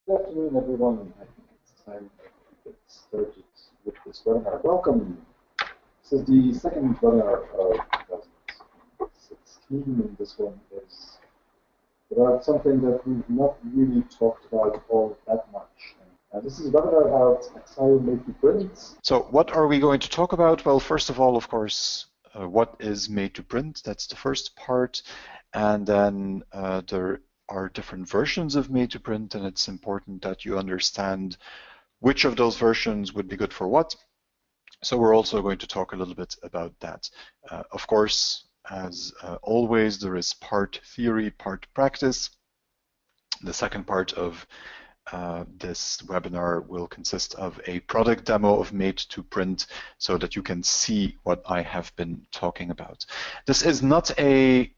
Good afternoon, everyone. I think it's time to get started with this webinar. Welcome. This is the second webinar of 2016, and this one is about something that we've not really talked about all that much. This is a webinar about axaio MadeToPrint. So what are we going to talk about? Well, first of all, of course, what is MadeToPrint? That's the first part. And then there are different versions of MadeToPrint, and it's important that you understand which of those versions would be good for what. So we're also going to talk a little bit about that. Of course, as always, there is part theory, part practice. The second part of this webinar will consist of a product demo of MadeToPrint so that you can see what I have been talking about. This is not a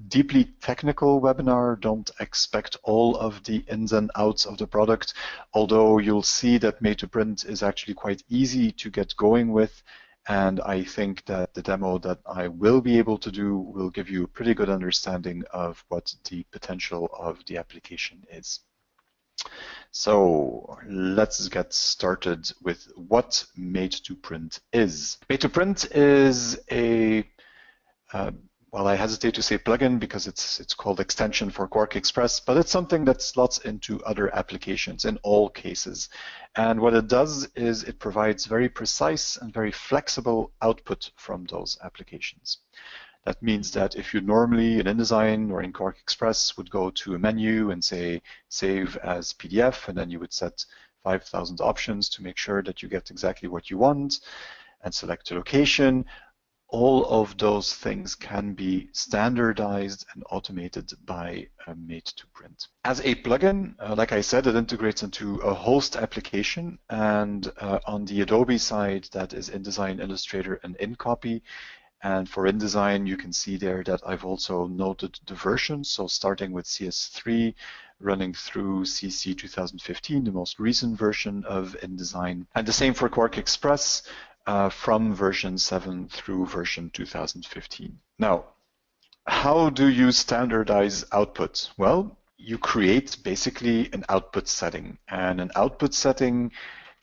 deeply technical webinar. Don't expect all of the ins and outs of the product, although you'll see that MadeToPrint is actually quite easy to get going with. And I think that the demo that I will be able to do will give you a pretty good understanding of what the potential of the application is. So let's get started with what MadeToPrint is. MadeToPrint is a, well, I hesitate to say plugin because it's called extension for Quark XPress, but it's something that slots into other applications in all cases. And what it does is it provides very precise and very flexible output from those applications. That means that if you normally in InDesign or in Quark XPress would go to a menu and say save as PDF, and then you would set 5,000 options to make sure that you get exactly what you want and select a location, all of those things can be standardized and automated by MadeToPrint. As a plugin, like I said, it integrates into a host application, and on the Adobe side, that is InDesign, Illustrator, and InCopy. And for InDesign, you can see there that I've also noted the versions. So starting with CS3, running through CC 2015, the most recent version of InDesign. And the same for Quark XPress from version 7 through version 2015. Now, how do you standardize output? Well, you create basically an output setting. And an output setting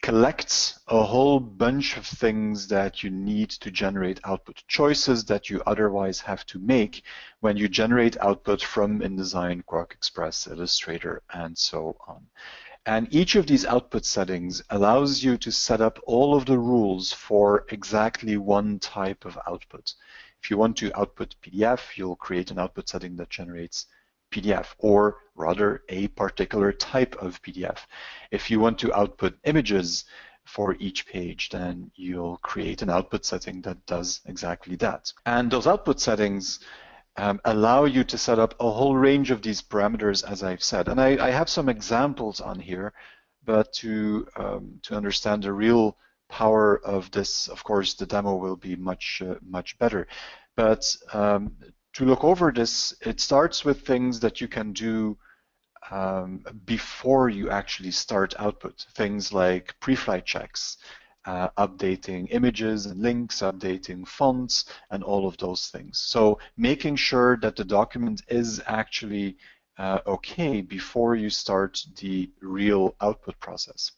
collects a whole bunch of things that you need to generate output, choices that you otherwise have to make when you generate output from InDesign, Quark XPress, Illustrator, and so on. And each of these output settings allows you to set up all of the rules for exactly one type of output. If you want to output PDF, you'll create an output setting that generates PDF, or rather a particular type of PDF. If you want to output images for each page, then you'll create an output setting that does exactly that. And those output settings allow you to set up a whole range of these parameters, as I've said. And I have some examples on here, but to understand the real power of this, of course, the demo will be much better. But to look over this, it starts with things that you can do before you actually start output. Things like pre-flight checks, updating images and links, updating fonts, and all of those things. So making sure that the document is actually okay before you start the real output process.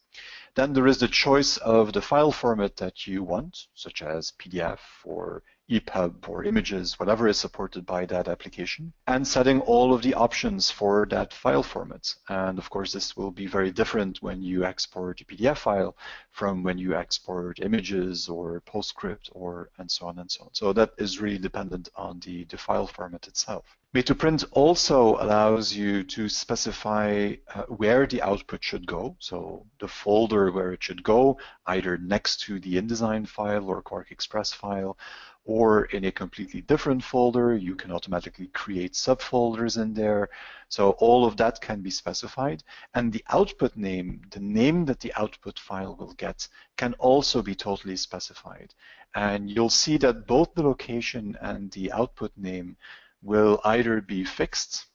Then there is the choice of the file format that you want, such as PDF or EPUB or images, whatever is supported by that application, and setting all of the options for that file format. And of course, this will be very different when you export a PDF file from when you export images or PostScript or and so on and so on. So that is really dependent on the file format itself. MadeToPrint also allows you to specify where the output should go, so the folder where it should go, either next to the InDesign file or Quark XPress file, or in a completely different folder. You can automatically create subfolders in there. So all of that can be specified. And the output name, the name that the output file will get, can also be totally specified. And you'll see that both the location and the output name will either be fixed,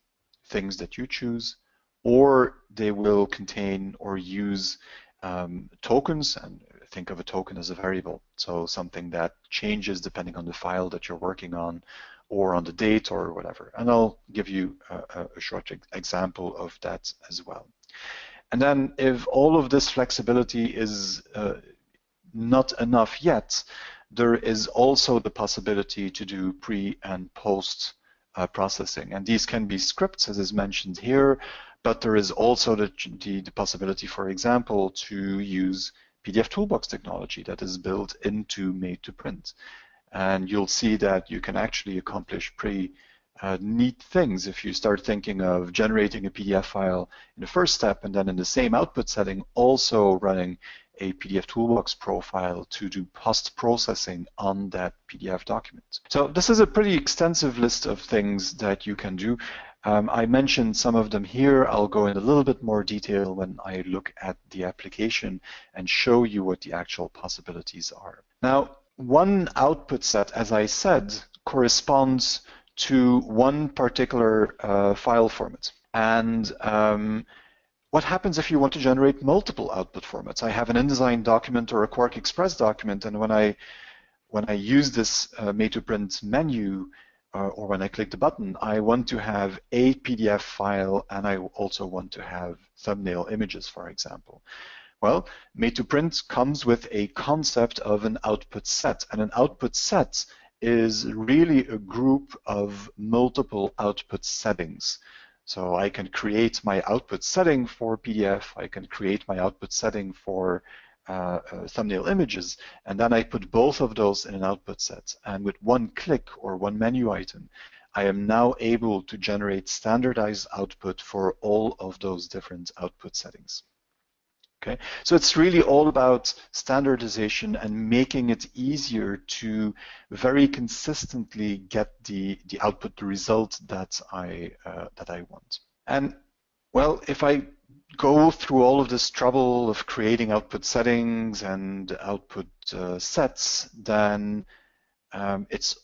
things that you choose, or they will contain or use tokens. And think of a token as a variable, so something that changes depending on the file that you're working on or on the date or whatever. And I'll give you a short example of that as well. And then if all of this flexibility is not enough yet, there is also the possibility to do pre and post processing. And these can be scripts, as is mentioned here, but there is also the possibility, for example, to use PDF Toolbox technology that is built into MadeToPrint. And you'll see that you can actually accomplish pretty neat things if you start thinking of generating a PDF file in the first step, and then in the same output setting also running a PDF Toolbox profile to do post-processing on that PDF document. So this is a pretty extensive list of things that you can do. I mentioned some of them here. I'll go in a little bit more detail when I look at the application and show you what the actual possibilities are. Now, one output set, as I said, corresponds to one particular file format. And what happens if you want to generate multiple output formats? I have an InDesign document or a Quark XPress document, and when I use this MadeToPrint menu, or when I click the button, I want to have a PDF file, and I also want to have thumbnail images, for example. Well, MadeToPrint comes with a concept of an output set, and an output set is really a group of multiple output settings. So I can create my output setting for PDF, I can create my output setting for thumbnail images, and then I put both of those in an output set. And with one click or one menu item, I am now able to generate standardized output for all of those different output settings. Okay, so it's really all about standardization and making it easier to very consistently get the output, the result that I want. And well, if I go through all of this trouble of creating output settings and output sets, then it's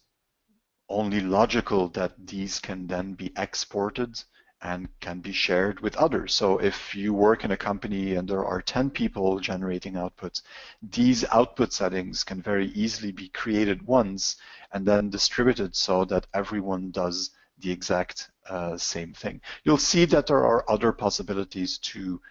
only logical that these can then be exported and can be shared with others. So if you work in a company and there are 10 people generating outputs, these output settings can very easily be created once and then distributed so that everyone does the exact same thing. You'll see that there are other possibilities to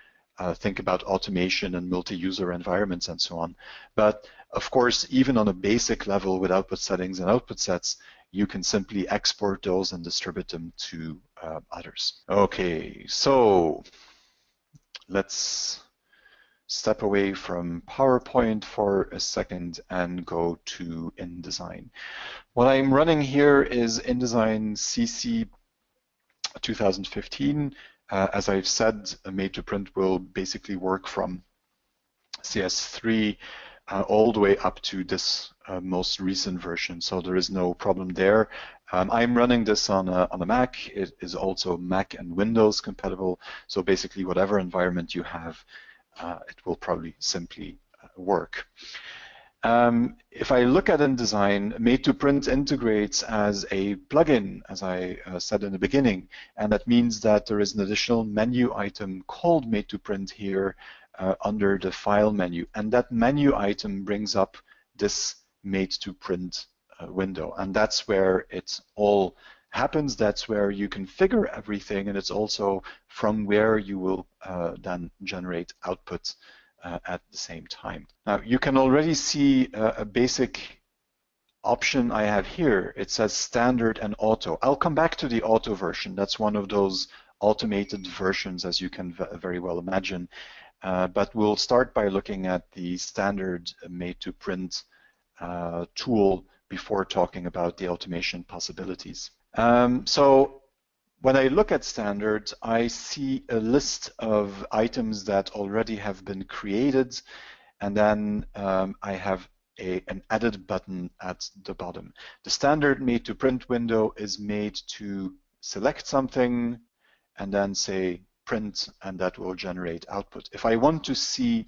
think about automation and multi-user environments and so on. But of course, even on a basic level with output settings and output sets, you can simply export those and distribute them to others. Okay, so let's step away from PowerPoint for a second and go to InDesign. What I'm running here is InDesign CC 2015. As I've said, MadeToPrint will basically work from CS3 all the way up to this most recent version, so there is no problem there. I'm running this on a Mac. It is also Mac and Windows compatible, so basically whatever environment you have, it will probably simply work. If I look at InDesign, MadeToPrint integrates as a plugin, as I said in the beginning, and that means that there is an additional menu item called MadeToPrint here under the File menu, and that menu item brings up this MadeToPrint window, and that's where it all happens. That's where you configure everything, and it's also from where you will then generate output at the same time. Now, you can already see a basic option I have here. It says standard and auto. I'll come back to the auto version. That's one of those automated versions, as you can very well imagine. But we'll start by looking at the standard MadeToPrint tool before talking about the automation possibilities. So when I look at standards, I see a list of items that already have been created, and then I have an edit button at the bottom. The standard MadeToPrint window is made to select something and then say print, and that will generate output. If I want to see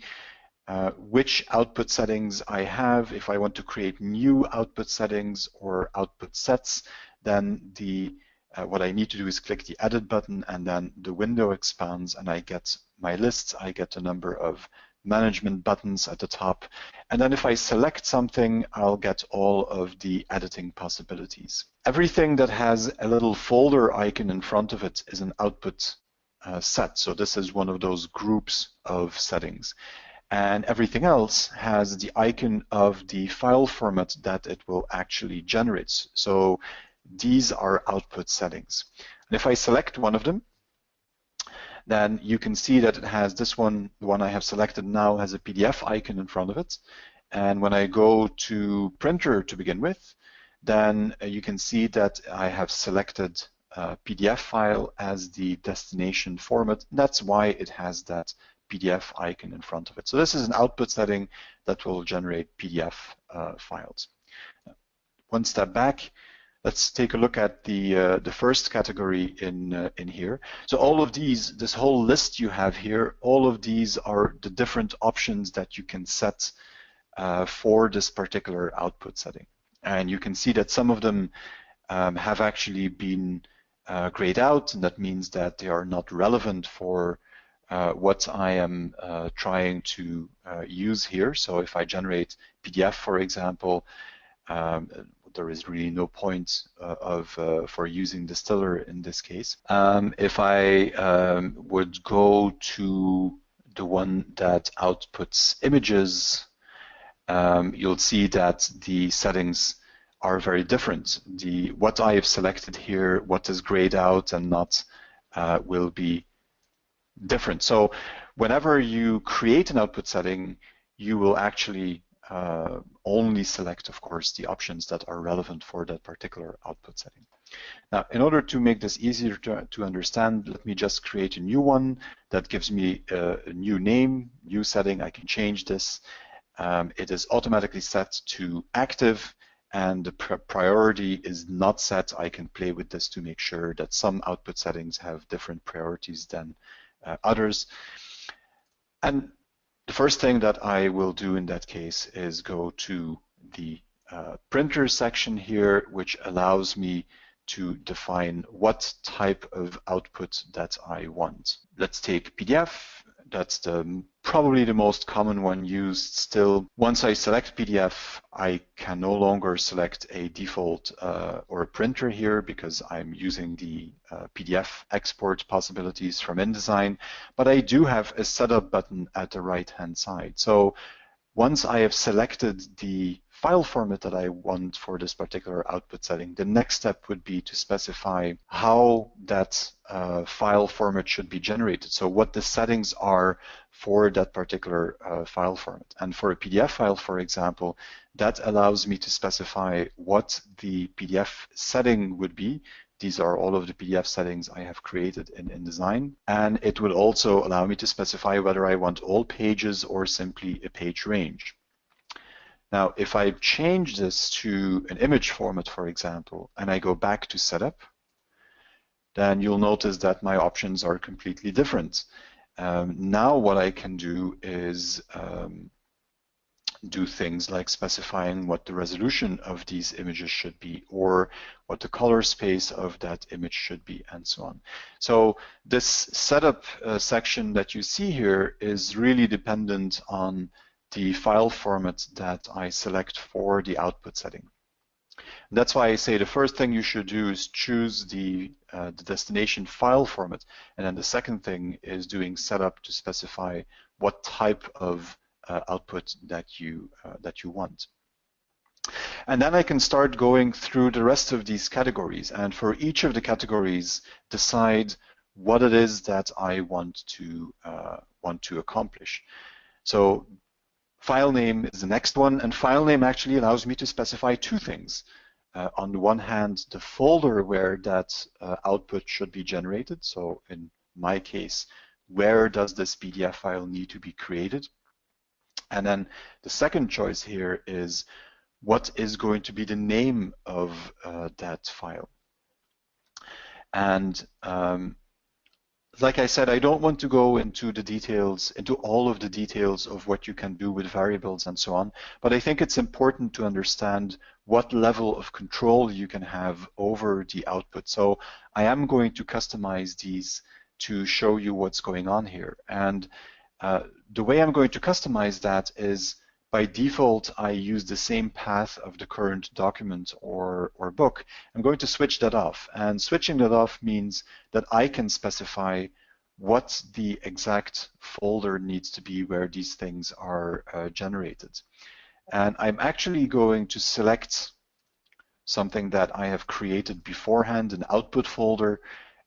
which output settings I have, if I want to create new output settings or output sets, then what I need to do is click the edit button, and then the window expands and I get my list. I get a number of management buttons at the top, and then if I select something, I'll get all of the editing possibilities. Everything that has a little folder icon in front of it is an output set. So this is one of those groups of settings. And everything else has the icon of the file format that it will actually generate. So these are output settings. And if I select one of them, then you can see that it has this one, the one I have selected now, has a PDF icon in front of it. And when I go to printer to begin with, then you can see that I have selected PDF file as the destination format. That's why it has that PDF icon in front of it. So this is an output setting that will generate PDF files. One step back, let's take a look at the first category in here. So all of these, this whole list you have here, all of these are the different options that you can set for this particular output setting. And you can see that some of them have actually been grayed out, and that means that they are not relevant for what I am trying to use here. So if I generate PDF, for example, there is really no point for using Distiller in this case. If I would go to the one that outputs images, you'll see that the settings are very different. What I have selected here, what is grayed out and not, will be different. So whenever you create an output setting, you will actually only select, of course, the options that are relevant for that particular output setting. Now, in order to make this easier to understand, let me just create a new one that gives me a new name, new setting. I can change this. It is automatically set to active, and the priority is not set. I can play with this to make sure that some output settings have different priorities than others. And the first thing that I will do in that case is go to the printer section here, which allows me to define what type of output that I want. Let's take PDF. That's probably the most common one used still. Once I select PDF, I can no longer select a default or a printer here because I'm using the PDF export possibilities from InDesign, but I do have a setup button at the right-hand side. So once I have selected the file format that I want for this particular output setting, the next step would be to specify how that file format should be generated. So what the settings are for that particular file format. And for a PDF file, for example, that allows me to specify what the PDF setting would be. These are all of the PDF settings I have created in InDesign. And it would also allow me to specify whether I want all pages or simply a page range. Now, if I change this to an image format, for example, and I go back to setup, then you'll notice that my options are completely different. Now what I can do is do things like specifying what the resolution of these images should be, or what the color space of that image should be, and so on. So this setup section that you see here is really dependent on the file format that I select for the output setting. And that's why I say the first thing you should do is choose the destination file format, and then the second thing is doing setup to specify what type of output that you want. And then I can start going through the rest of these categories, and for each of the categories decide what it is that I want to accomplish. So file name is the next one, and file name actually allows me to specify two things. On the one hand, the folder where that output should be generated. So in my case, where does this PDF file need to be created? And then the second choice here is what is going to be the name of that file. And like I said, I don't want to go into the details, into all of the details of what you can do with variables and so on, but I think it's important to understand what level of control you can have over the output. So I am going to customize these to show you what's going on here. And the way I'm going to customize that is by default, I use the same path of the current document or book. I'm going to switch that off. And switching that off means that I can specify what the exact folder needs to be where these things are generated. And I'm actually going to select something that I have created beforehand, an output folder,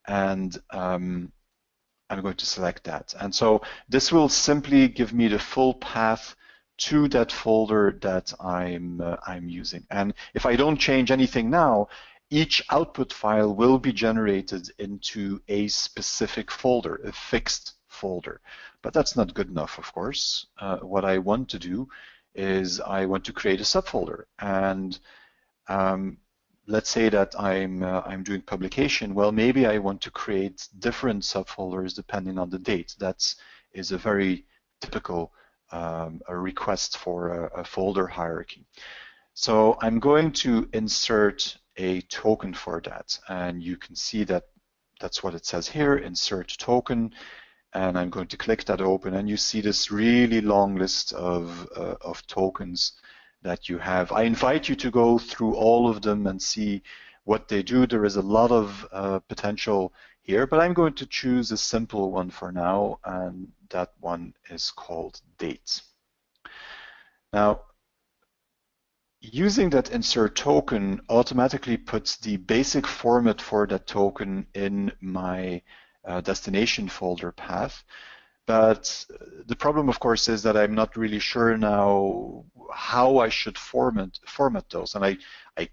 and I'm going to select that. And so this will simply give me the full path to that folder that I'm using. And if I don't change anything now, each output file will be generated into a specific folder, a fixed folder. But that's not good enough, of course. What I want to do is I want to create a subfolder. And let's say that I'm doing publication. Well, maybe I want to create different subfolders depending on the date. That is a very typical a request for a folder hierarchy. So I'm going to insert a token for that, and you can see that that's what it says here, insert token, and I'm going to click that open, and you see this really long list of tokens that you have. I invite you to go through all of them and see what they do. There is a lot of potential here, but I'm going to choose a simple one for now, and that one is called date. Now, using that insert token automatically puts the basic format for that token in my destination folder path. But the problem, of course, is that I'm not really sure now how I should format those. And I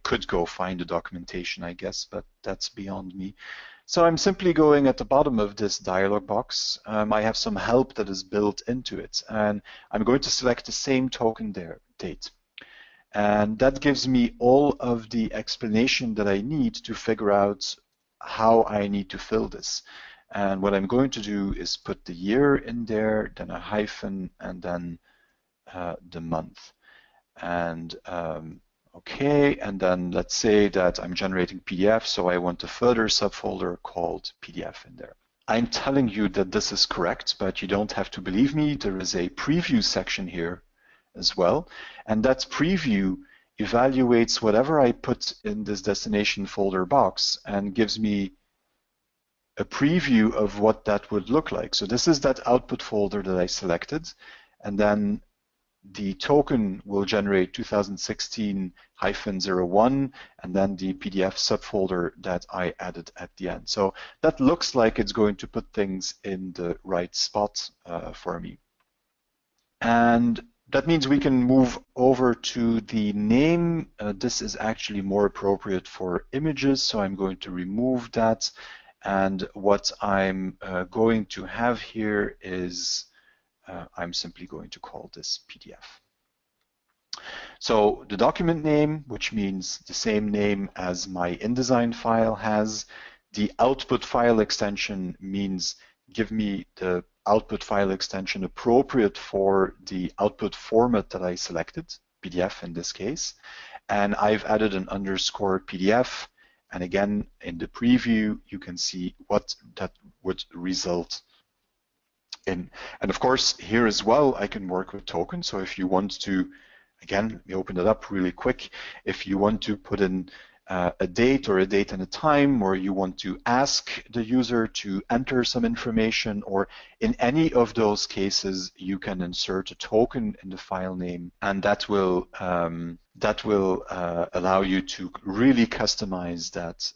could go find the documentation, I guess, but that's beyond me. So I'm simply going at the bottom of this dialog box. I have some help that is built into it. And I'm going to select the same token there, date. And that gives me all of the explanation that I need to figure out how I need to fill this. And what I'm going to do is put the year in there, then a hyphen, and then the month. And okay, and then let's say that I'm generating PDF, so I want a further subfolder called PDF in there. I'm telling you that this is correct, but you don't have to believe me. There is a preview section here as well, and that preview evaluates whatever I put in this destination folder box and gives me a preview of what that would look like. So this is that output folder that I selected, and then the token will generate 2016-01, and then the PDF subfolder that I added at the end. So that looks like it's going to put things in the right spot for me. And that means we can move over to the name. This is actually more appropriate for images, so I'm going to remove that. And what I'm going to have here is I'm simply going to call this PDF. So the document name, which means the same name as my InDesign file has. The output file extension means give me the output file extension appropriate for the output format that I selected, PDF in this case. And I've added an underscore PDF. And again, in the preview, you can see what that would result in. And of course, here as well, I can work with tokens. So if you want to, again, let me open it up really quick. If you want to put in a date or a date and a time, or you want to ask the user to enter some information, or in any of those cases, you can insert a token in the file name, and that will allow you to really customize that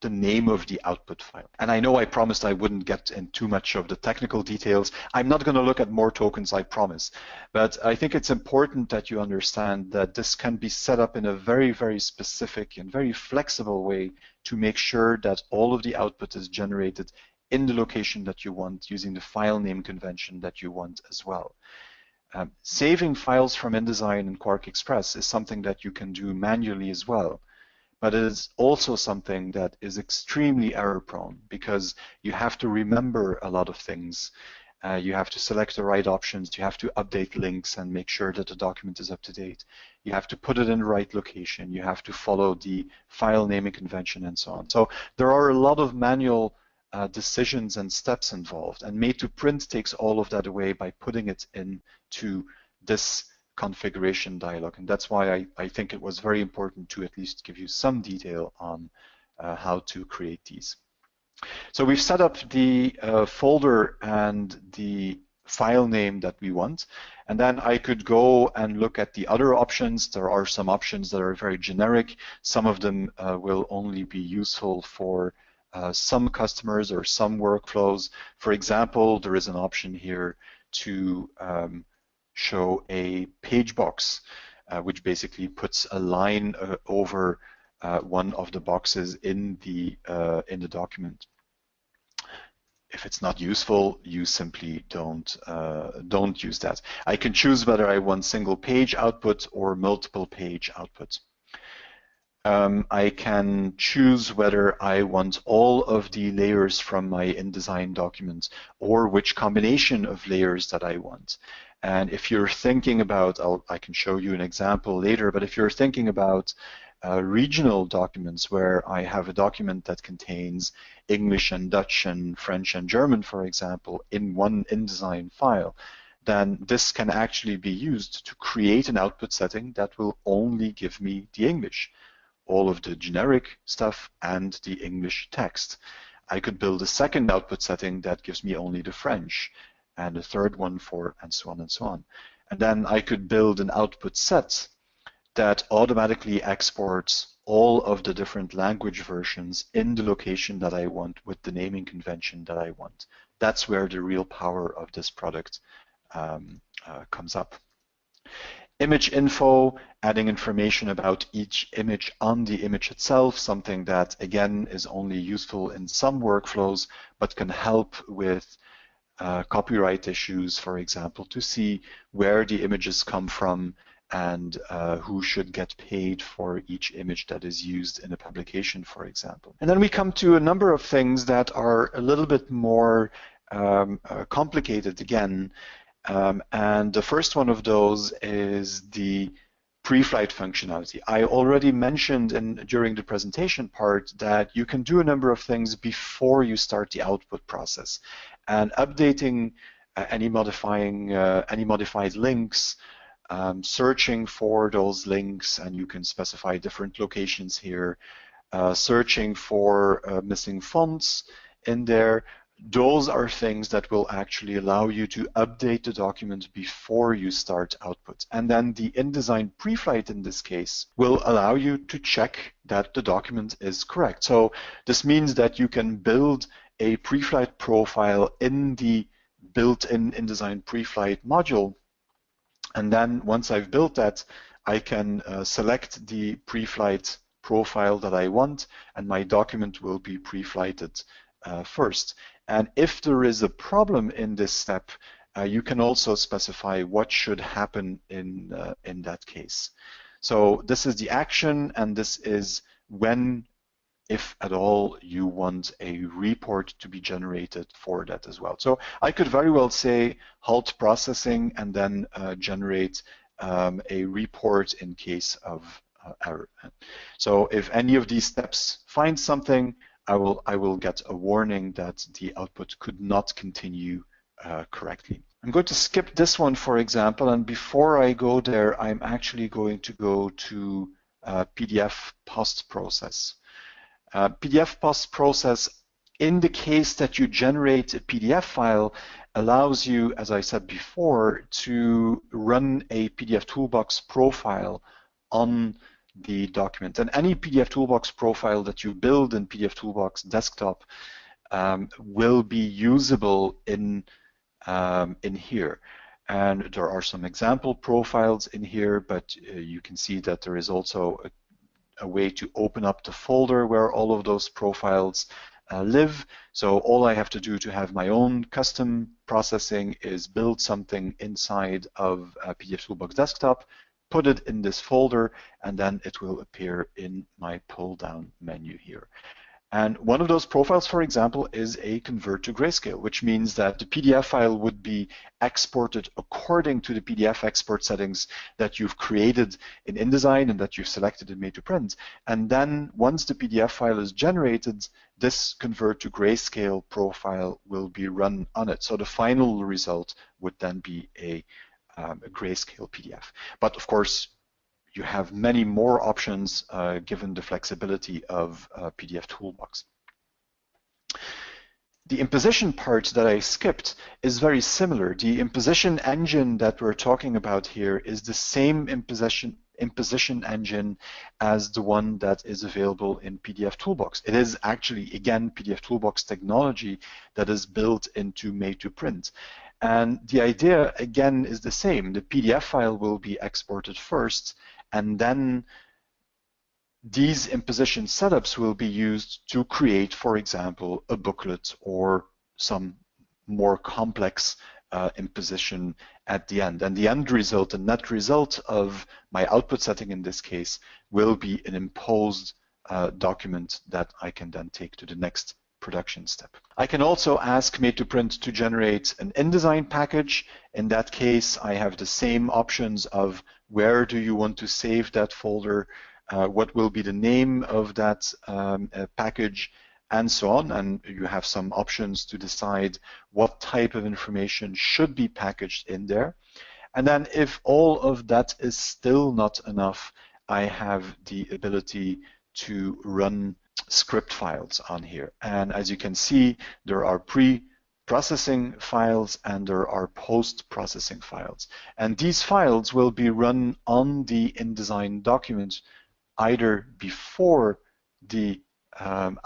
the name of the output file. And I know I promised I wouldn't get in too much of the technical details. I'm not going to look at more tokens, I promise. But I think it's important that you understand that this can be set up in a very, very specific and very flexible way to make sure that all of the output is generated in the location that you want, using the file name convention that you want as well. Saving files from InDesign and Quark XPress is something that you can do manually as well. But it is also something that is extremely error-prone because you have to remember a lot of things. You have to select the right options. You have to update links and make sure that the document is up to date. You have to put it in the right location. You have to follow the file naming convention and so on. So there are a lot of manual decisions and steps involved. And MadeToPrint takes all of that away by putting it into this configuration dialog, and that's why I think it was very important to at least give you some detail on how to create these. So we've set up the folder and the file name that we want. And then I could go and look at the other options. There are some options that are very generic. Some of them will only be useful for some customers or some workflows. For example, there is an option here to show a page box, which basically puts a line over one of the boxes in the document. If it's not useful, you simply don't use that. I can choose whether I want single page output or multiple page output. I can choose whether I want all of the layers from my InDesign document or which combination of layers that I want. And if you're thinking about, I can show you an example later, but if you're thinking about regional documents where I have a document that contains English and Dutch and French and German, for example, in one InDesign file, then this can actually be used to create an output setting that will only give me the English, all of the generic stuff and the English text. I could build a second output setting that gives me only the French, and a third one for, and so on and so on. And then I could build an output set that automatically exports all of the different language versions in the location that I want with the naming convention that I want. That's where the real power of this product comes up. Image info, adding information about each image on the image itself, something that, again, is only useful in some workflows, but can help with copyright issues, for example, to see where the images come from and who should get paid for each image that is used in a publication, for example. And then we come to a number of things that are a little bit more complicated again. And the first one of those is the pre-flight functionality. I already mentioned during the presentation part that you can do a number of things before you start the output process. And updating any modified links, searching for those links, and you can specify different locations here, searching for missing fonts in there. Those are things that will actually allow you to update the document before you start output. And then the InDesign pre-flight in this case will allow you to check that the document is correct. So this means that you can build a pre-flight profile in the built-in InDesign pre-flight module. And then once I've built that, I can select the pre-flight profile that I want, and my document will be pre-flighted first. And if there is a problem in this step, you can also specify what should happen in that case. So this is the action, and this is when, if at all, you want a report to be generated for that as well. So I could very well say halt processing and then generate a report in case of error. So if any of these steps find something, I will get a warning that the output could not continue correctly. I'm going to skip this one, for example, and before I go there, I'm actually going to go to PDF post-process. PDF post-process, in the case that you generate a PDF file, allows you, as I said before, to run a PDF Toolbox profile on the document. And any PDF Toolbox profile that you build in PDF Toolbox desktop will be usable in here. And there are some example profiles in here, but you can see that there is also a way to open up the folder where all of those profiles live. So all I have to do to have my own custom processing is build something inside of PDF Toolbox desktop, put it in this folder, and then it will appear in my pull-down menu here. And one of those profiles, for example, is a convert to grayscale, which means that the PDF file would be exported according to the PDF export settings that you've created in InDesign and that you've selected in MadeToPrint. And then once the PDF file is generated, this convert to grayscale profile will be run on it. So the final result would then be a grayscale PDF. But of course, you have many more options given the flexibility of PDF Toolbox. The imposition part that I skipped is very similar. The imposition engine that we're talking about here is the same imposition engine as the one that is available in PDF Toolbox. It is actually, again, PDF Toolbox technology that is built into MadeToPrint. And the idea, again, is the same. The PDF file will be exported first, and then these imposition setups will be used to create, for example, a booklet or some more complex imposition at the end. And the end result, the net result of my output setting in this case, will be an imposed document that I can then take to the next production step. I can also ask MadeToPrint to generate an InDesign package. In that case, I have the same options of where do you want to save that folder, what will be the name of that package, and so on. And you have some options to decide what type of information should be packaged in there. And then if all of that is still not enough, I have the ability to run script files on here. And as you can see, there are pre-processing files and there are post-processing files. And these files will be run on the InDesign document either before the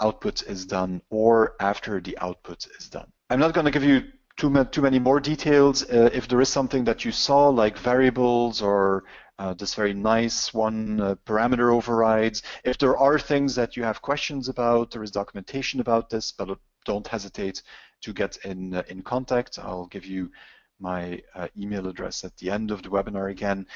output is done or after the output is done. I'm not going to give you too many more details. If there is something that you saw, like variables or this very nice one, parameter overrides, if there are things that you have questions about, there is documentation about this, but don't hesitate to get in contact. I'll give you my email address at the end of the webinar again.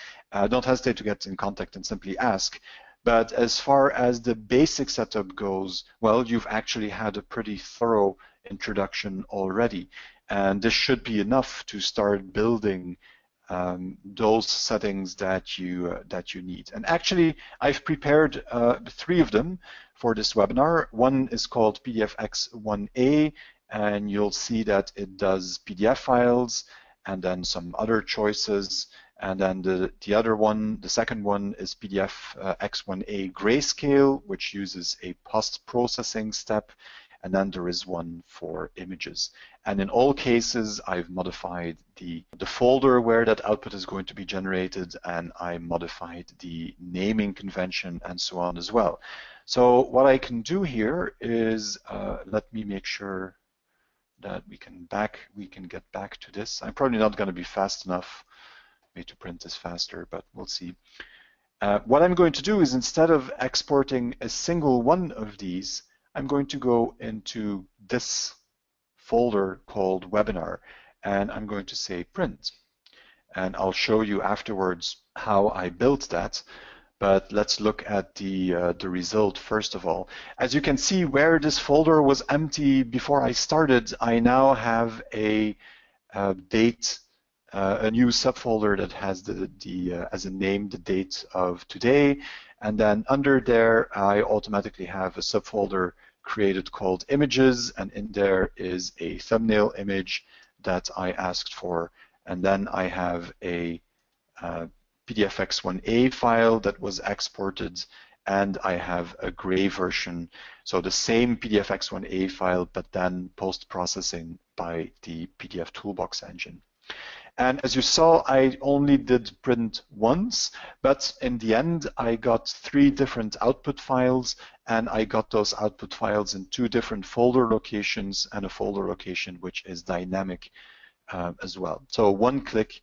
Don't hesitate to get in contact and simply ask. But as far as the basic setup goes, well, you've actually had a pretty thorough introduction already. And this should be enough to start building those settings that you need. And actually, I've prepared 3 of them for this webinar. One is called PDFX1A, and you'll see that it does PDF files and then some other choices. And then the other one, the second one, is PDF X1A Grayscale, which uses a post-processing step. And then there is one for images. And in all cases, I've modified the folder where that output is going to be generated, and I modified the naming convention and so on as well. So what I can do here is, let me make sure that we can get back to this. I'm probably not going to be fast enough. MadeToPrint is faster, but we'll see. What I'm going to do is, instead of exporting a single one of these, I'm going to go into this folder called webinar, and I'm going to say print. And I'll show you afterwards how I built that. But let's look at the result first of all. As you can see, where this folder was empty before I started, I now have a date, a new subfolder that has as a name the date of today, and then under there I automatically have a subfolder created called images, and in there is a thumbnail image that I asked for, and then I have a PDFX1A file that was exported, and I have a gray version, so the same PDFX1A file, but then post-processing by the PDF Toolbox engine. And as you saw, I only did print once, but in the end, I got 3 different output files, and I got those output files in 2 different folder locations and a folder location which is dynamic as well. So one click,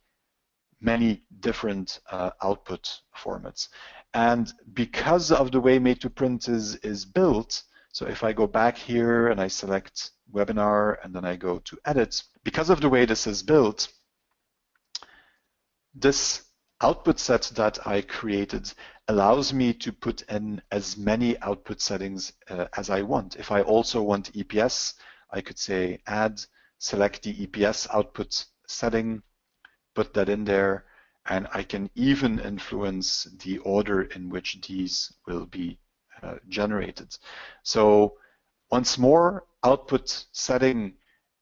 many different output formats. And because of the way MadeToPrint is built, so if I go back here and I select webinar and then I go to edit, because of the way this is built, this output set that I created allows me to put in as many output settings as I want. If I also want EPS, I could say add, select the EPS output setting, put that in there, and I can even influence the order in which these will be generated. So once more, output setting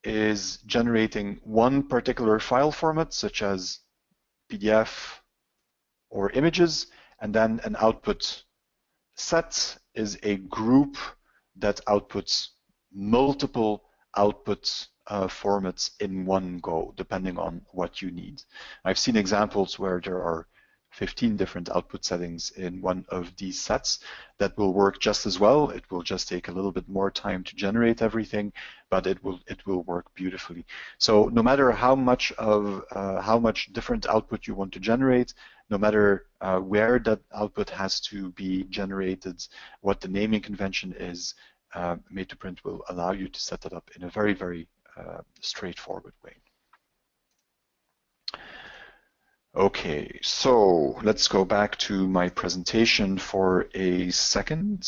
is generating one particular file format, such as PDF or images, and then an output set is a group that outputs multiple output formats in one go, depending on what you need. I've seen examples where there are 15 different output settings in one of these sets that will work just as well. It will just take a little bit more time to generate everything, but it will work beautifully. So no matter how much different output you want to generate, no matter where that output has to be generated, what the naming convention is, MadeToPrint will allow you to set that up in a very, very straightforward way. Okay, so let's go back to my presentation for a second.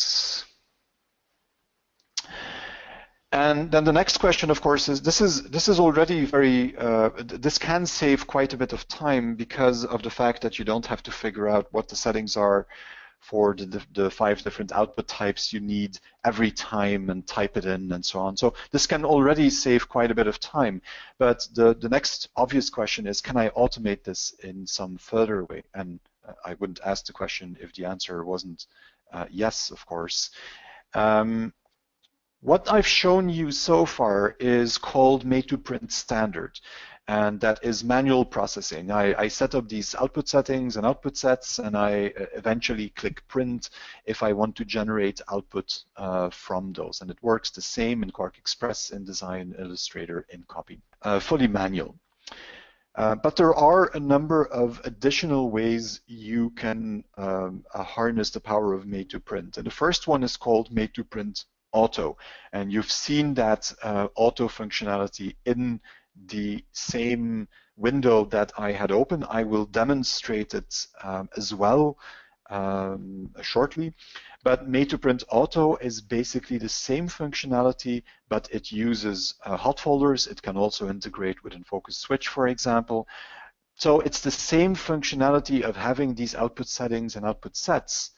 And then the next question, of course, is this is already very, this can save quite a bit of time because of the fact that you don't have to figure out what the settings are for the 5 different output types you need every time and type it in and so on. So this can already save quite a bit of time. But the next obvious question is, can I automate this in some further way? And I wouldn't ask the question if the answer wasn't yes, of course. What I've shown you so far is called MadeToPrint standard, and that is manual processing. I set up these output settings and output sets, and I eventually click print if I want to generate output from those. And it works the same in Quark XPress, InDesign, Illustrator, InCopy, fully manual. But there are a number of additional ways you can harness the power of MadeToPrint. And the first one is called MadeToPrint Auto, and you've seen that auto functionality in the same window that I had open. I will demonstrate it as well shortly. But MadeToPrint Auto is basically the same functionality, but it uses hot folders. It can also integrate with InFocus Switch, for example. So it's the same functionality of having these output settings and output sets.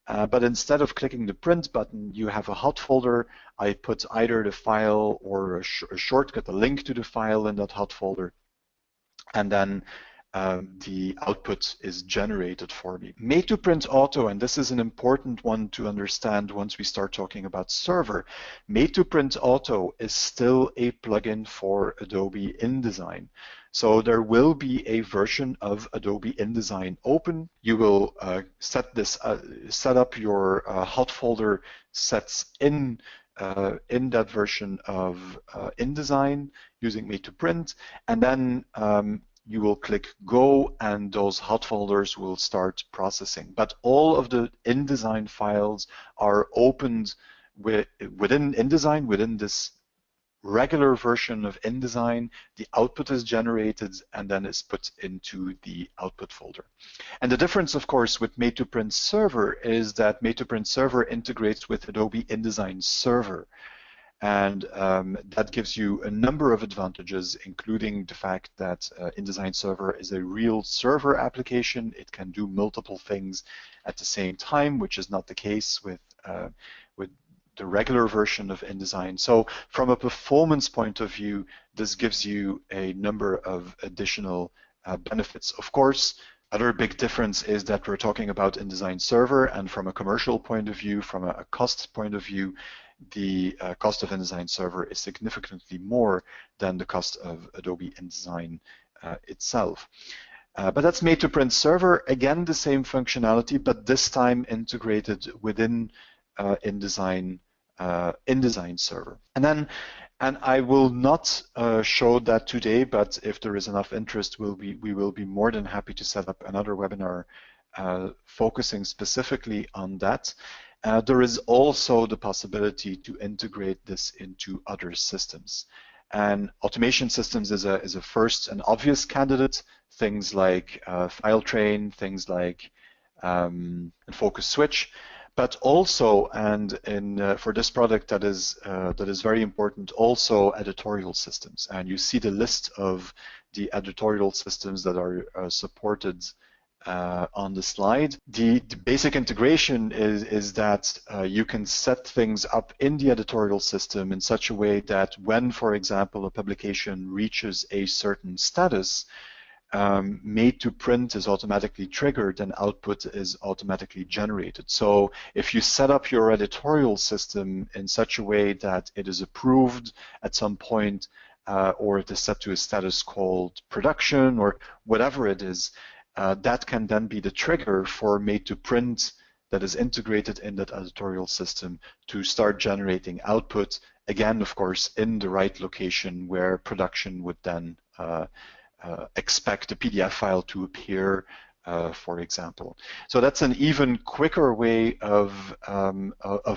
But instead of clicking the print button, you have a hot folder. I put either the file or a shortcut, a link to the file in that hot folder, and then the output is generated for me. MadeToPrint Auto, and this is an important one to understand once we start talking about server, MadeToPrint Auto is still a plugin for Adobe InDesign. So there will be a version of Adobe InDesign open. You will set up your hot folder sets in that version of InDesign using MadeToPrint, and then you will click Go, and those hot folders will start processing. But all of the InDesign files are opened within InDesign, within this regular version of InDesign. The output is generated and then is put into the output folder. And the difference, of course, with MadeToPrint Server is that MadeToPrint Server integrates with Adobe InDesign Server. And that gives you a number of advantages, including the fact that InDesign Server is a real server application. It can do multiple things at the same time, which is not the case with the regular version of InDesign. So from a performance point of view, this gives you a number of additional benefits. Of course, other big difference is that we're talking about InDesign Server, and from a commercial point of view, from a cost point of view, the cost of InDesign Server is significantly more than the cost of Adobe InDesign itself. But that's MadeToPrint Server, again the same functionality, but this time integrated within InDesign Server. And I will not show that today, but if there is enough interest, we will be more than happy to set up another webinar focusing specifically on that. There is also the possibility to integrate this into other systems. And automation systems is a first and obvious candidate. Things like FileTrain, things like InFocus Switch, but also, and for this product that is very important, also editorial systems. And you see the list of the editorial systems that are supported on the slide. The basic integration is that you can set things up in the editorial system in such a way that when, for example, a publication reaches a certain status, MadeToPrint is automatically triggered and output is automatically generated. So if you set up your editorial system in such a way that it is approved at some point, or it is set to a status called production or whatever it is, that can then be the trigger for MadeToPrint that is integrated in that editorial system to start generating output, again, of course, in the right location where production would then expect a PDF file to appear, for example. So that's an even quicker way of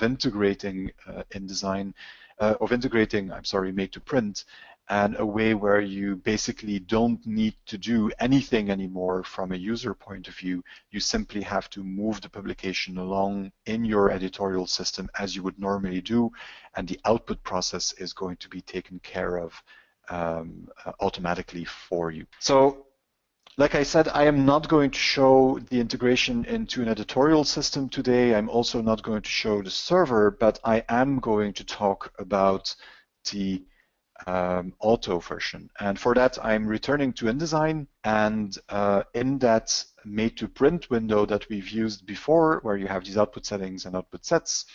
integrating InDesign, MadeToPrint, and a way where you basically don't need to do anything anymore from a user point of view. You simply have to move the publication along in your editorial system as you would normally do, and the output process is going to be taken care of automatically for you. So, like I said, I am not going to show the integration into an editorial system today. I'm also not going to show the server, but I am going to talk about the auto version. And for that, I'm returning to InDesign, and in that MadeToPrint window that we've used before, where you have these output settings and output sets,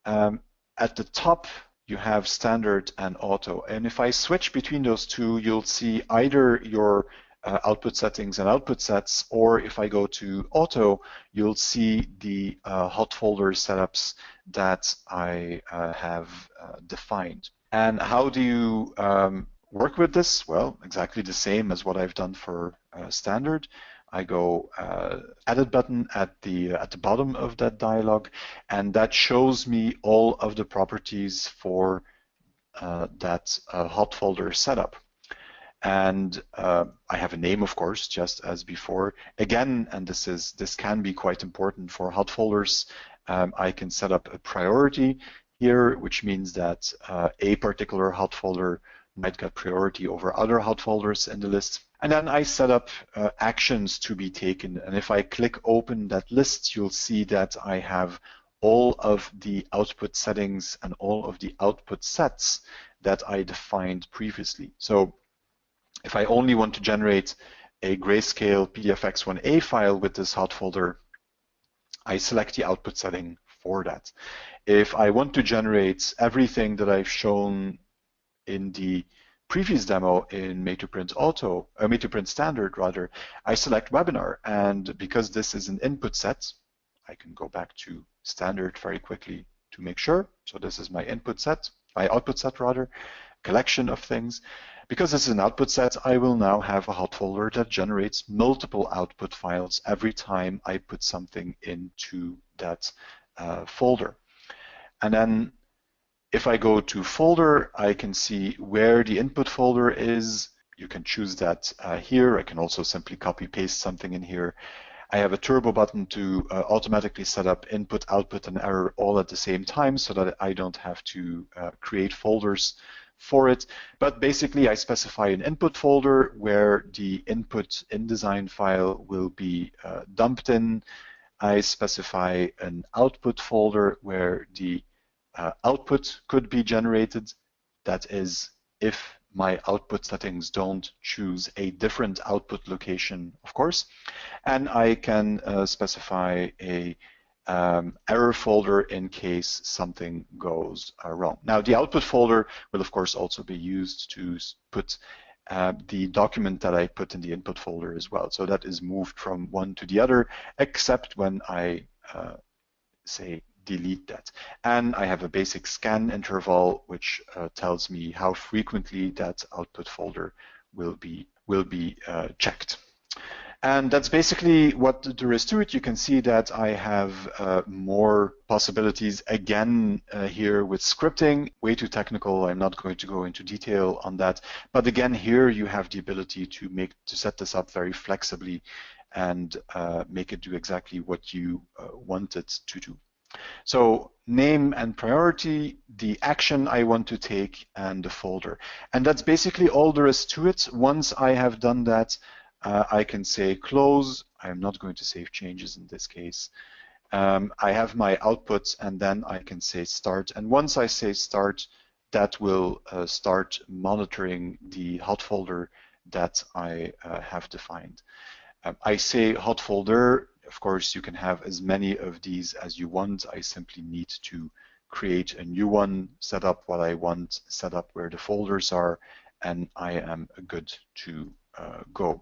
at the top, you have standard and auto. And if I switch between those two, you'll see either your output settings and output sets, or if I go to auto, you'll see the hot folder setups that I have defined. And how do you work with this? Well, exactly the same as what I've done for standard. I go edit button at the bottom of that dialog, and that shows me all of the properties for that hot folder setup. And I have a name, of course, just as before. Again, and this can be quite important for hot folders, I can set up a priority here, which means that a particular hot folder might get priority over other hot folders in the list. And then I set up actions to be taken. And if I click open that list, you'll see that I have all of the output settings and all of the output sets that I defined previously. So if I only want to generate a grayscale PDFX1A file with this hot folder, I select the output setting for that. If I want to generate everything that I've shown in the previous demo in MadeToPrint standard rather, I select webinar, and because this is an input set, I can go back to standard very quickly to make sure. So this is my output set rather, collection of things. Because this is an output set, I will now have a hot folder that generates multiple output files every time I put something into that folder. And then if I go to folder, I can see where the input folder is. You can choose that here. I can also simply copy paste something in here. I have a turbo button to automatically set up input, output, and error all at the same time so that I don't have to create folders for it. But basically, I specify an input folder where the input InDesign file will be dumped in. I specify an output folder where the output could be generated. That is, if my output settings don't choose a different output location, of course. And I can specify a error folder in case something goes wrong. Now, the output folder will, of course, also be used to put the document that I put in the input folder as well. So that is moved from one to the other, except when I say delete that. And I have a basic scan interval, which tells me how frequently that output folder will be checked. And that's basically what there is to it. You can see that I have more possibilities again here with scripting. Way too technical. I'm not going to go into detail on that. But again, here you have the ability to set this up very flexibly and make it do exactly what you want it to do. So name and priority, the action I want to take, and the folder. And that's basically all there is to it. Once I have done that, I can say close. I'm not going to save changes in this case. I have my output, and then I can say start. And once I say start, that will start monitoring the hot folder that I have defined. I say hot folder. Of course, you can have as many of these as you want. I simply need to create a new one, set up what I want, set up where the folders are, and I am good to go.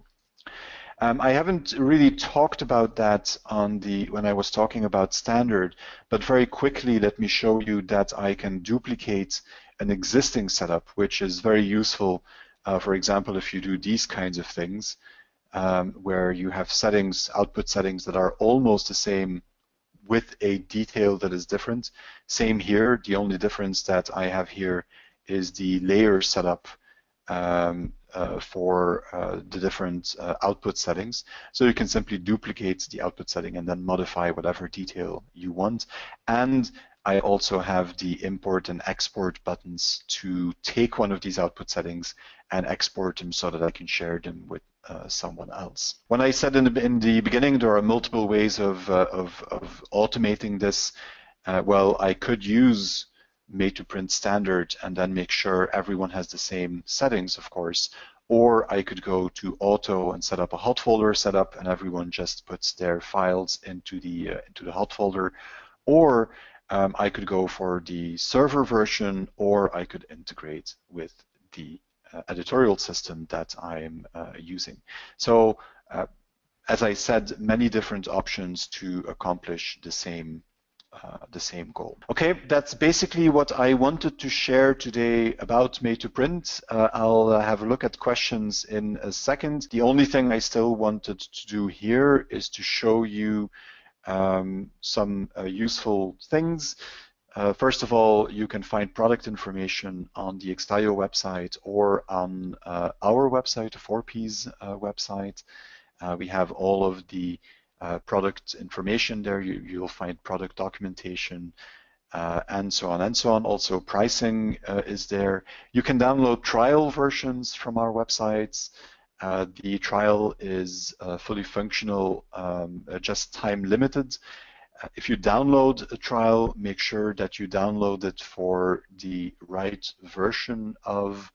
I haven't really talked about that when I was talking about standard, but very quickly let me show you that I can duplicate an existing setup, which is very useful. For example, if you do these kinds of things, where you have settings, output settings that are almost the same with a detail that is different. Same here. The only difference that I have here is the layer setup for the different output settings. So you can simply duplicate the output setting and then modify whatever detail you want. And I also have the import and export buttons to take one of these output settings and export them so that I can share them with someone else. When I said in the beginning there are multiple ways of automating this, well, I could use MadeToPrint standard and then make sure everyone has the same settings, of course, or I could go to auto and set up a hot folder setup and everyone just puts their files into the hot folder, or I could go for the server version, or I could integrate with the editorial system that I'm using. So as I said, many different options to accomplish the same goal. Okay, that's basically what I wanted to share today about MadeToPrint. I'll have a look at questions in a second. The only thing I still wanted to do here is to show you some useful things. First of all, you can find product information on the axaio website or on our website, 4P's website. We have all of the product information there. You'll find product documentation and so on and so on. Also, pricing is there. You can download trial versions from our websites. The trial is fully functional, just time limited. If you download a trial, make sure that you download it for the right version of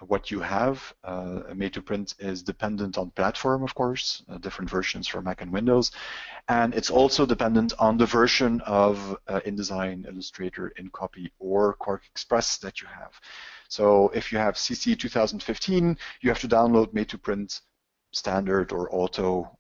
what you have. MadeToPrint is dependent on platform, of course, different versions for Mac and Windows, and it's also dependent on the version of InDesign, Illustrator, InCopy, or Quark XPress that you have. So if you have CC 2015, you have to download MadeToPrint standard or auto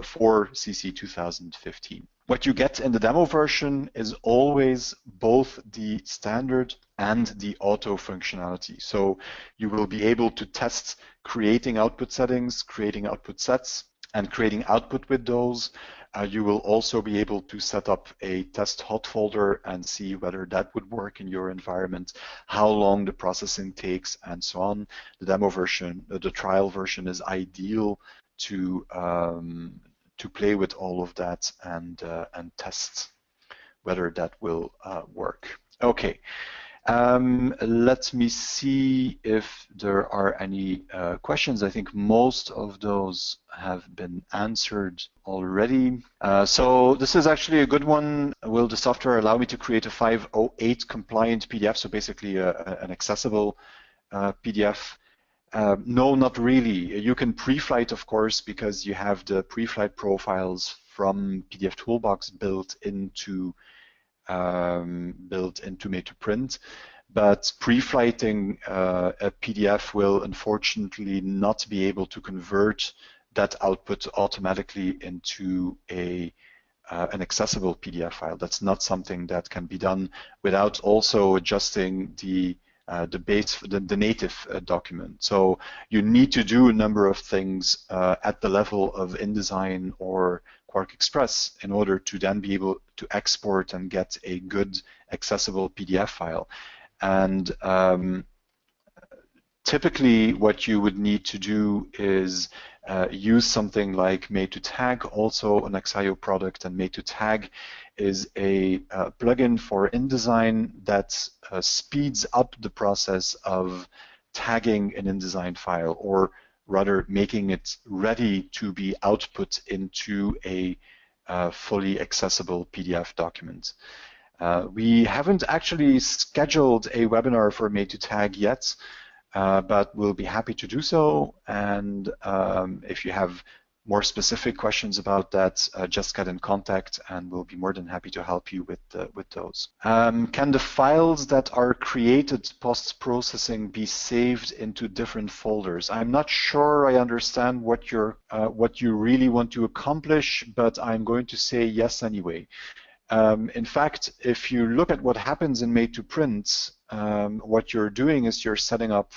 for CC 2015. What you get in the demo version is always both the standard and the auto functionality. So you will be able to test creating output settings, creating output sets, and creating output with those. You will also be able to set up a test hot folder and see whether that would work in your environment, how long the processing takes, and so on. The demo version, the trial version, is ideal to play with all of that and test whether that will work. Okay. Let me see if there are any questions. I think most of those have been answered already. So this is actually a good one. Will the software allow me to create a 508 compliant PDF? So basically an accessible PDF. No, not really. You can pre-flight, of course, because you have the pre-flight profiles from PDF Toolbox built into MadeToPrint, but pre-flighting a PDF will unfortunately not be able to convert that output automatically into an accessible PDF file. That's not something that can be done without also adjusting the native document. So you need to do a number of things at the level of InDesign or Quark XPress in order to then be able to export and get a good accessible PDF file. And typically what you would need to do is use something like MadeToTag, also an axaio product, and MadeToTag is a plugin for InDesign that speeds up the process of tagging an InDesign file, or rather making it ready to be output into a fully accessible PDF document. We haven't actually scheduled a webinar for MadeToTag yet. but we'll be happy to do so. And if you have more specific questions about that, just get in contact and we'll be more than happy to help you with those. Can the files that are created post-processing be saved into different folders? I'm not sure I understand what you really want to accomplish, but I'm going to say yes anyway. In fact, if you look at what happens in MadeToPrint, what you're doing is you're setting up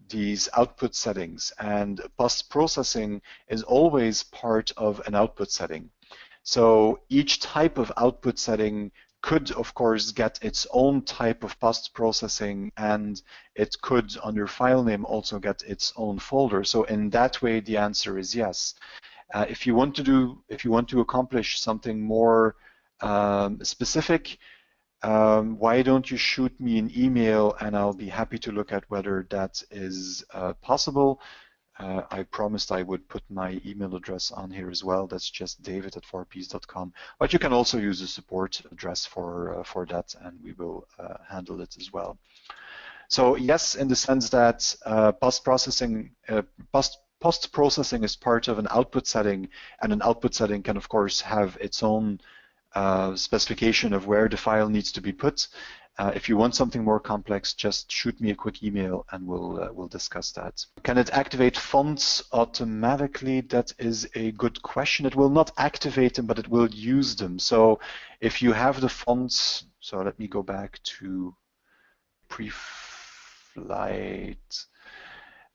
these output settings, and post-processing is always part of an output setting. So each type of output setting could, of course, get its own type of post-processing, and it could, under file name, also get its own folder. So in that way, the answer is yes. If you want to accomplish something more specific, why don't you shoot me an email and I'll be happy to look at whether that is possible. I promised I would put my email address on here as well. That's just david@4ps.com. But you can also use a support address for that, and we will handle it as well. So yes, in the sense that post-processing is part of an output setting, and an output setting can, of course, have its own specification of where the file needs to be put. If you want something more complex, just shoot me a quick email and we'll discuss that. Can it activate fonts automatically? That is a good question. It will not activate them, but it will use them. So if you have the fonts, so let me go back to pre-flight.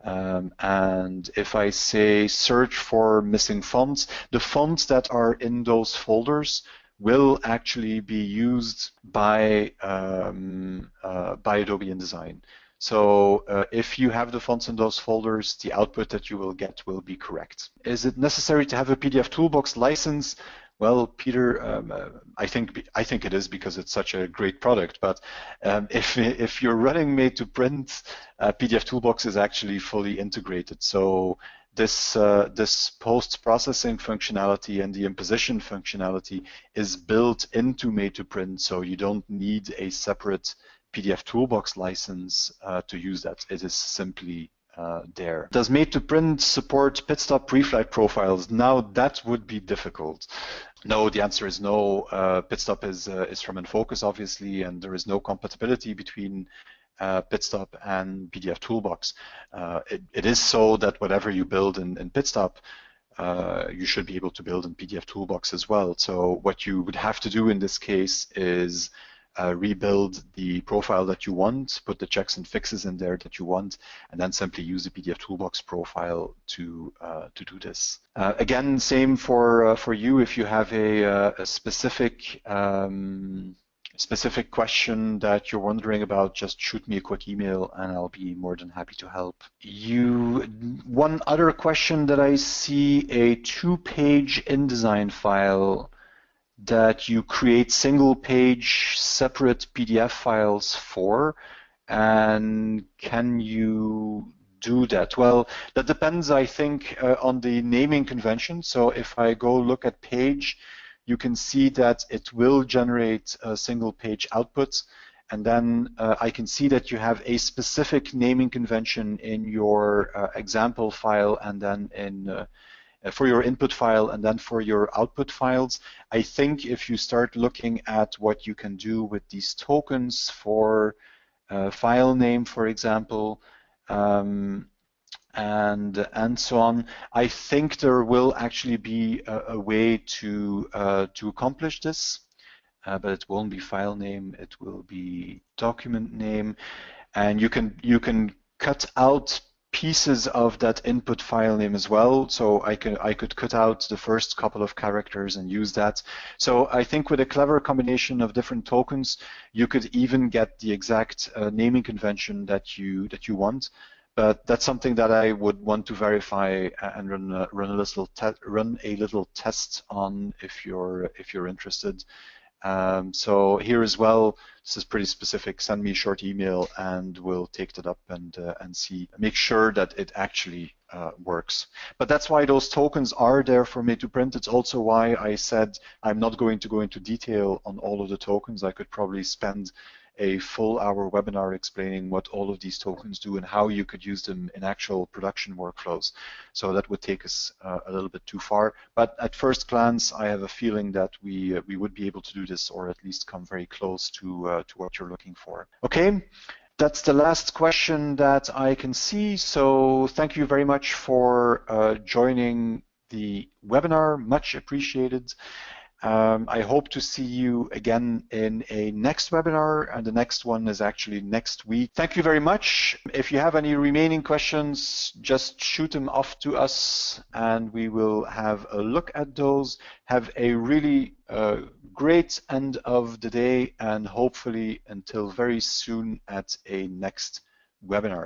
And if I say search for missing fonts, the fonts that are in those folders will actually be used by Adobe InDesign. So if you have the fonts in those folders, the output that you will get will be correct. Is it necessary to have a PDF Toolbox license? Well, Peter, I think it is because it's such a great product. But if you're running MadeToPrint, PDF Toolbox is actually fully integrated. So this post-processing functionality and the imposition functionality is built into MadeToPrint, so you don't need a separate PDF Toolbox license to use that. It is simply there. Does MadeToPrint support pitstop pre-flight profiles? Now that would be difficult. No, the answer is no. Pitstop is from InFocus, obviously, and there is no compatibility between Pitstop and PDF Toolbox. It is so that whatever you build in Pitstop, you should be able to build in PDF Toolbox as well. So what you would have to do in this case is rebuild the profile that you want, put the checks and fixes in there that you want, and then simply use the PDF Toolbox profile to do this. Again, same for you. If you have a specific question that you're wondering about, just shoot me a quick email and I'll be more than happy to help. One other question that I see, a 2-page InDesign file that you create single-page separate PDF files for, and can you do that? Well, that depends, I think, on the naming convention. So if I go look at page, you can see that it will generate a single-page output, and then I can see that you have a specific naming convention in your example file, and then in for your input file, and then for your output files. I think if you start looking at what you can do with these tokens for file name, for example, and so on, I think there will actually be a way to accomplish this, but it won't be file name, it will be document name, and you can cut out pieces of that input file name as well. So I could cut out the first couple of characters and use that. So I think with a clever combination of different tokens, you could even get the exact naming convention that you want. But that's something that I would want to verify and run a little test on if you're interested. So here as well, this is pretty specific. Send me a short email and we'll take that up and see, make sure that it actually works. But that's why those tokens are there for MadeToPrint. It's also why I said I'm not going to go into detail on all of the tokens. I could probably spend a full hour webinar explaining what all of these tokens do and how you could use them in actual production workflows. So that would take us a little bit too far. But at first glance, I have a feeling that we would be able to do this, or at least come very close to what you're looking for. Okay. That's the last question that I can see. So thank you very much for joining the webinar. Much appreciated. I hope to see you again in a next webinar, and the next one is actually next week. Thank you very much. If you have any remaining questions, just shoot them off to us and we will have a look at those. Have a really great end of the day, and hopefully until very soon at a next webinar.